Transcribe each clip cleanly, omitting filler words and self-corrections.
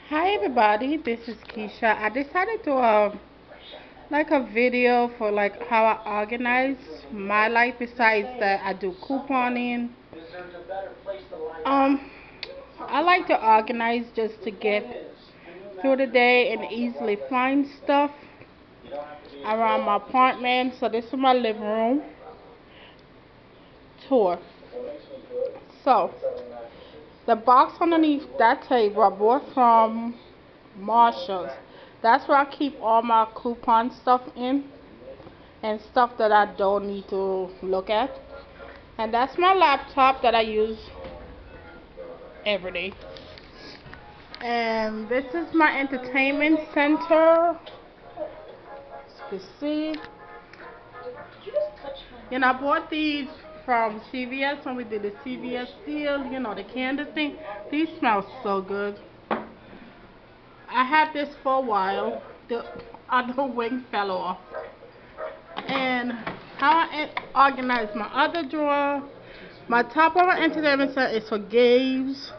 Hi everybody, this is Keisha. I decided to like a video for like how I organize my life besides that I do couponing. Um I like to organize just to get through the day and easily find stuff around my apartment. So this is my living room tour. So the box underneath that table I bought from Marshalls. That's where I keep all my coupon stuff in and stuff that I don't need to look at. And that's my laptop that I use every day. And this is my entertainment center. As you can see. And I bought these from CVS when we did the CVS deal, you know, the candle thing. These smell so good. I had this for a while. The other wing fell off. And how I organize my other drawer. My top of my entertainment center is for games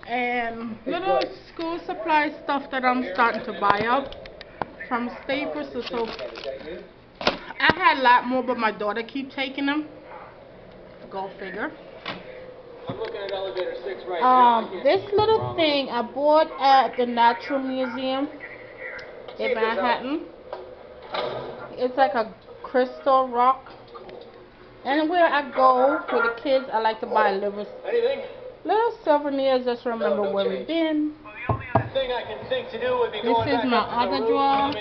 and little school supply stuff that I'm starting to buy up from Staples. So I had a lot more, but my daughter keep taking them. Go figure. I'm looking at elevator 6 right now. This little thing I bought at the Natural Museum in Manhattan. It's like a crystal rock. Anywhere I go with the kids, I like to buy little souvenirs just to remember where we've been. Thing I can think to do would be this is my other drawer.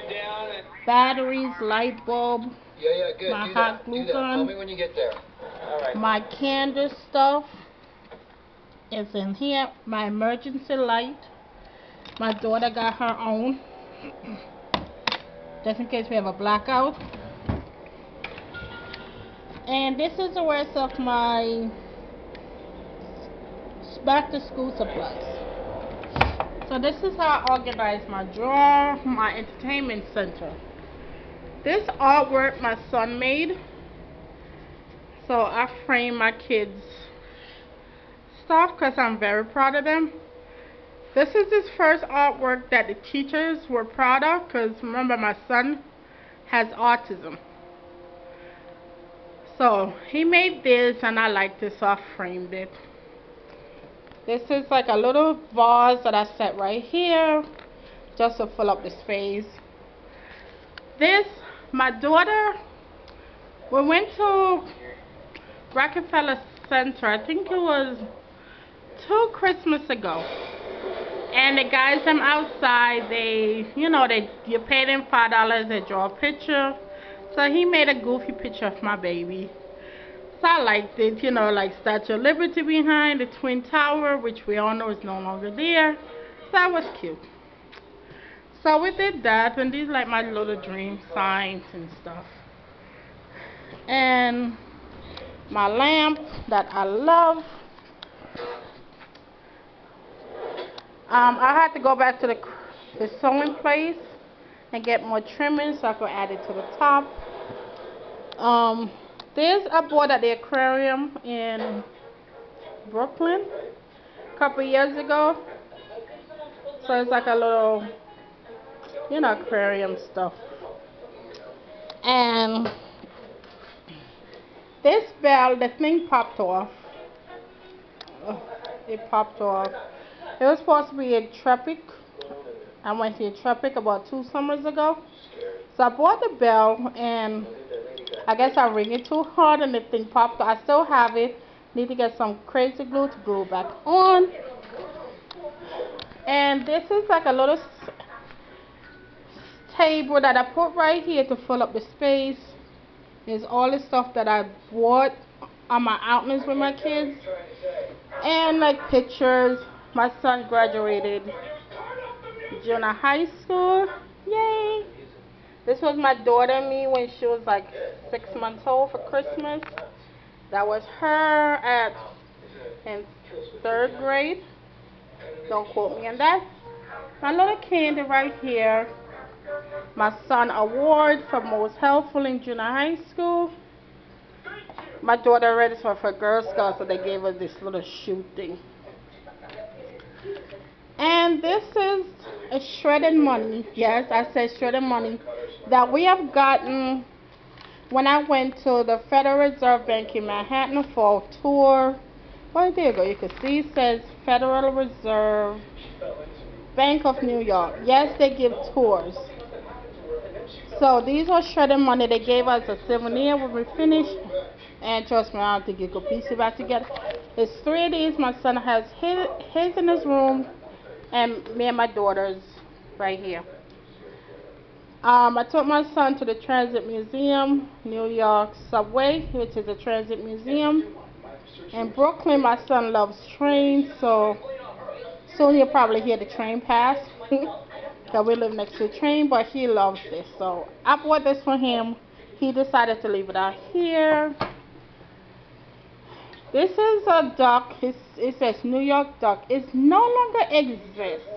Batteries, light bulb, good. my hot glue gun. Call me when you get there. All right. My candle stuff is in here. My emergency light. My daughter got her own, just in case we have a blackout. And this is the rest of my back to school supplies. So this is how I organize my drawer, my entertainment center. This artwork my son made. So I frame my kids' stuff because I'm very proud of them. This is his first artwork that the teachers were proud of, because remember my son has autism. So he made this and I liked it, so I framed it. This is like a little vase that I set right here just to fill up the space. This, my daughter, we went to Rockefeller Center, I think it was 2 Christmas ago. And the guys them outside, you pay them $5, they draw a picture. So he made a goofy picture of my baby. So I liked it, like Statue of Liberty behind the Twin Tower, which we all know is no longer there. So that was cute. So we did that, and these like my little dream signs and stuff. And my lamp that I love. I had to go back to the sewing place and get more trimming so I could add it to the top. This I bought at the aquarium in Brooklyn a couple years ago. So it's like a little, aquarium stuff. And this bell, the thing popped off. It popped off. It was supposed to be a Tropic. I went to a Tropic about 2 summers ago. So I bought the bell and I guess I ring it too hard and the thing popped. I still have it. Need to get some crazy glue to glue it back on. And this is like a little table that I put right here to fill up the space. There's all the stuff that I bought on my outings with my kids. And like pictures. My son graduated junior high school. Yay! This was my daughter and me when she was like 6 months old for Christmas. That was her in 3rd grade. Don't quote me on that. My little candy right here. My son award for most helpful in junior high school. My daughter registered for Girl Scouts, so they gave her this little shoe thing. And And this is a shredded money. Yes, I said shredded money that we have gotten when I went to the Federal Reserve Bank in Manhattan for a tour. Well, there you go. You can see it says Federal Reserve Bank of New York. Yes, they give tours. So these are shredded money. They gave us a souvenir when we finished. And trust me, I don't think you could piece it back together. It's 3 of these. My son has his in his room, and me and my daughter's right here. I took my son to the Transit Museum, New York Subway, which is a transit museum. In Brooklyn, my son loves trains, so soon you'll probably hear the train pass. Because we live next to a train, but he loves this. So I bought this for him. He decided to leave it out here. This is a duck. It says New York duck. It no longer exists.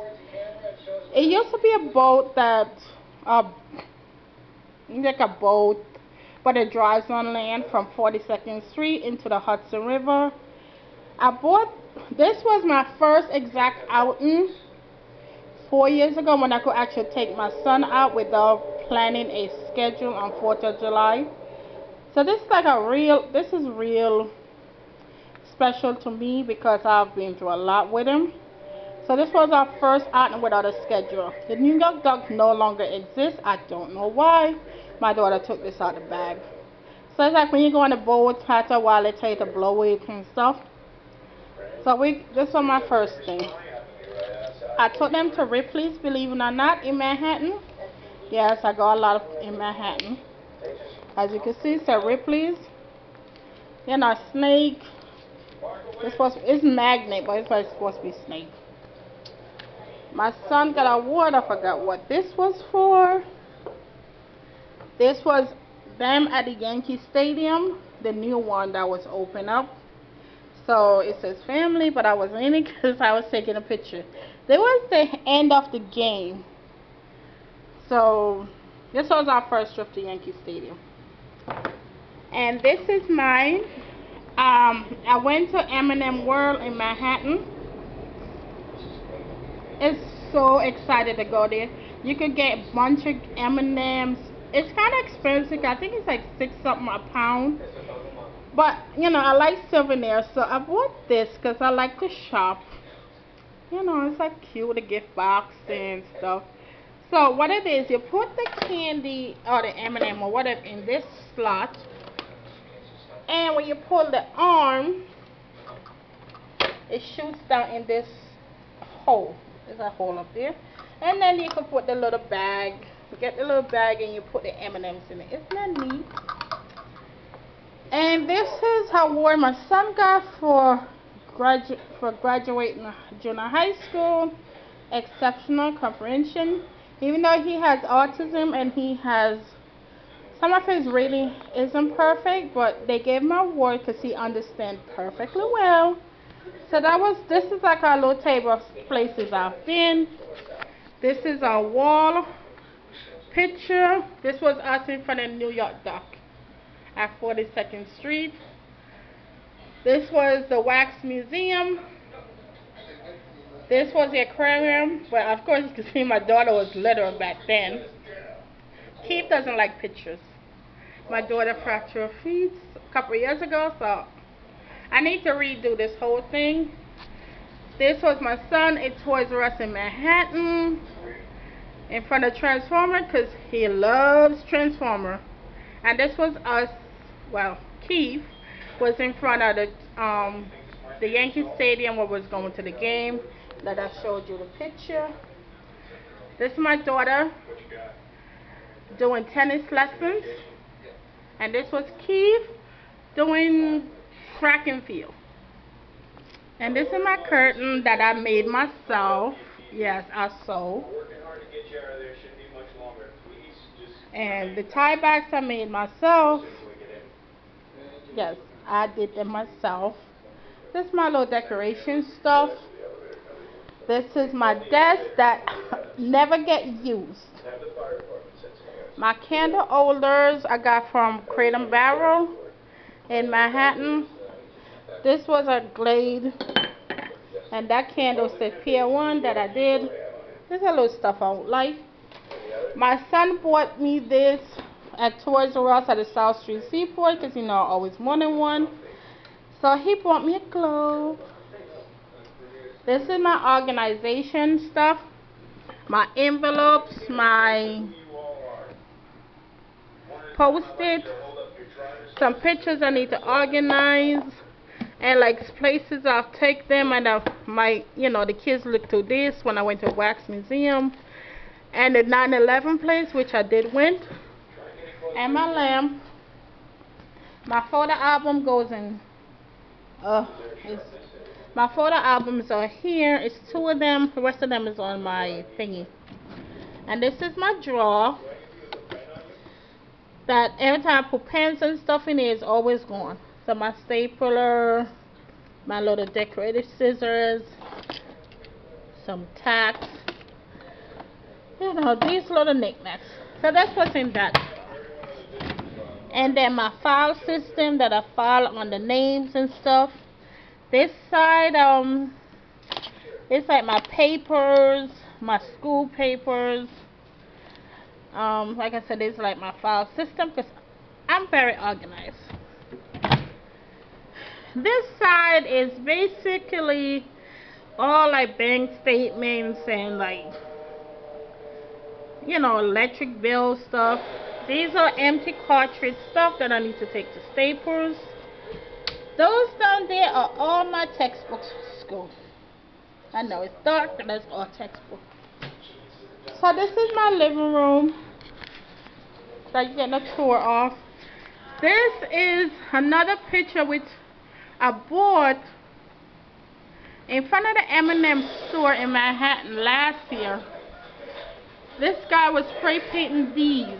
It used to be a boat that, like a boat, but it drives on land from 42nd Street into the Hudson River. This was my first exact outing 4 years ago when I could actually take my son out without planning a schedule on 4th of July. So this is like this is real special to me because I've been through a lot with him. So this was our first outing without a schedule. The New York duck no longer exists. I don't know why. My daughter took this out of the bag. So it's like when you go on a boat, after a while they tell you to blow it and stuff. So this was my first thing. I took them to Ripley's, believe it or not, in Manhattan. Yes, I go a lot in Manhattan. As you can see, it's at Ripley's. Then a snake. It's magnet, but it's supposed to be snake. My son got an award. I forgot what this was for. This was them at the Yankee Stadium, the new one that was open up. So it says family, but I was in it because I was taking a picture. This was the end of the game. So this was our first trip to Yankee Stadium. And this is mine. I went to M&M World in Manhattan. It's so excited to go there. You could get a bunch of M&Ms. It's kind of expensive. I think it's like $6 something a pound. But, you know, I like souvenirs. So I bought this because I like to shop. You know, it's like cute with a gift box and stuff. So what it is, you put the candy or the M&M or whatever in this slot. And when you pull the arm, it shoots down in this hole. There's a hole up there. And then you can put the little bag. You get the little bag and you put the M&Ms in it. Isn't that neat? And this is how award my son got for graduating junior high school. Exceptional comprehension. Even though he has autism and he has, some of his reading isn't perfect, but they gave him an award because he understands perfectly well. So this is like our little table of places I've been. This is our wall picture. This was us in front of New York Dock at 42nd Street. This was the Wax Museum. This was the aquarium. But of course you can see my daughter was little back then. Keith doesn't like pictures. My daughter fractured her feet a couple of years ago, so I need to redo this whole thing. This was my son at Toys R Us in Manhattan in front of Transformer because he loves Transformer. And this was us, well, Keith was in front of the Yankee Stadium where we was going to the game that I showed you the picture. This is my daughter doing tennis lessons. And this was Keith doing track and field. And this is my curtain that I made myself. Yes, I sewed. And the tie backs I made myself. Yes, I did them myself. This is my little decoration stuff. This is my desk that never get used. My candle holders I got from Crate and Barrel in Manhattan. This was a Glade And that candle says Pier 1 that I did. There's a little stuff I don't like. My son bought me this at Toys R Us at the South Street Seaport because you know I always wanted one. So he bought me a globe. This is my organization stuff. My envelopes, my Post-it, some pictures I need to organize, and like places I'll take them, and the kids look through this when I went to Wax Museum, and the 9/11 place which I did went, and my lamp. My photo album goes in. My photo albums are here. It's 2 of them. The rest of them is on my thingy. And this is my drawer. That every time I put pens and stuff in it, it's always gone. So my stapler, my little decorative scissors, some tacks, you know, these little knickknacks. So that's what's in that. And then my file system that I file on the names and stuff. This side, it's like my papers, my school papers. Like I said, it's like my file system because I'm very organized. This side is basically all like bank statements and like, you know, electric bill stuff. These are empty cartridge stuff that I need to take to Staples. Those down there are all my textbooks for school. I know it's dark, but that's all textbooks. So this is my living room that you're getting a tour of. This is another picture which I bought in front of the M&M store in Manhattan last year. This guy was spray painting these.